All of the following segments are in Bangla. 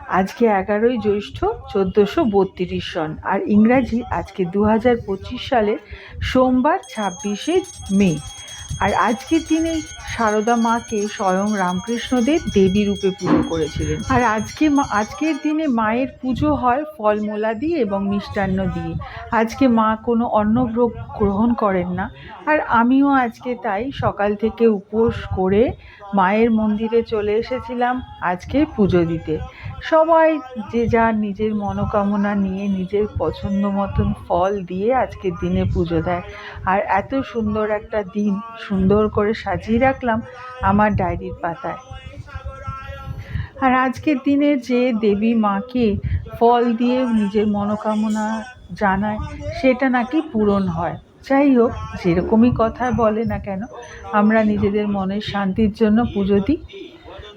আজকে 11ই জ্যৈষ্ঠ 1432 সন, আর ইংরাজি আজকে 2025 সালে সোমবার 26শে মে। আর আজকের দিনে সারদা মাকে স্বয়ং রামকৃষ্ণদেব দেবী রূপে পুজো করেছিলেন। আর আজকের দিনে মায়ের পুজো হয় ফলমূলা দিয়ে এবং মিষ্টান্ন দিয়ে। আজকে মা কোনো অন্নভোগ গ্রহণ করেন না। আর আমিও আজকে তাই সকাল থেকে উপোস করে মায়ের মন্দিরে চলে এসেছিলাম আজকে পুজো দিতে। সবাই যে যার নিজের মনোকামনা নিয়ে নিজের পছন্দ মতন ফল দিয়ে আজকের দিনে পুজো দেয়। আর এত সুন্দর একটা দিন সুন্দর করে সাজিয়ে রাখলাম আমার ডায়েরির পাতায়। আর আজকের দিনে যে দেবী মাকে ফল দিয়ে নিজের মনোকামনা জানায় সেটা নাকি পূরণ হয়। যাই হোক, যেরকমই কথা বলে না কেন, আমরা নিজেদের মনের শান্তির জন্য পুজো দিই।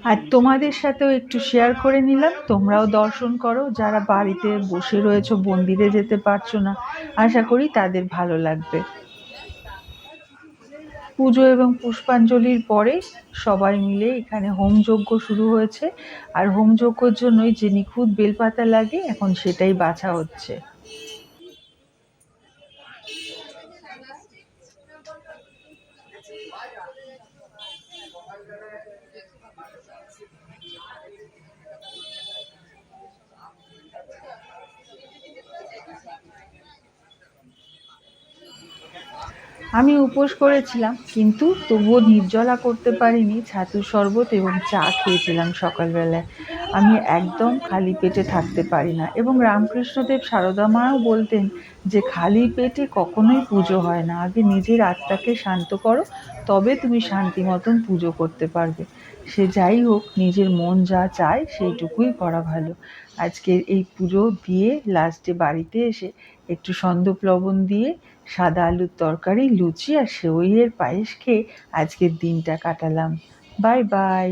আর তোমাদের সাথেও একটু শেয়ার করে নিলাম, তোমরাও দর্শন করো। যারা বাড়িতে বসে রয়েছো, মন্দিরে যেতে পারছো না, আশা করি তাদের ভালো লাগবে। পুজো এবং পুষ্পাঞ্জলির পরে সবাই মিলে এখানে হোমযজ্ঞ শুরু হয়েছে। আর হোমযজ্ঞর জন্যই যে নিখুঁত বেলপাতা লাগে এখন সেটাই বাছা হচ্ছে। আমি উপোস করেছিলাম, কিন্তু তবুও নির্জলা করতে পারিনি। ছাতুর শরবত এবং চা খেয়েছিলাম সকালবেলায়। আমি একদম খালি পেটে থাকতে পারি না। এবং রামকৃষ্ণদেব সারদা মাও বলতেন যে খালি পেটে কখনোই পুজো হয় না। আগে নিজের আত্মাকে শান্ত করো, তবে তুমি শান্তি মতন পুজো করতে পারবে। সে যাই হোক, নিজের মন যা চায় সেইটুকুই করা ভালো। আজকের এই পুজো দিয়ে লাস্টে বাড়িতে এসে একটু সন্দক লবণ দিয়ে সাদা আলুর তরকারি, লুচি আর সেওইয়ের পায়েস খেয়ে আজকের দিনটা কাটালাম। Bye bye.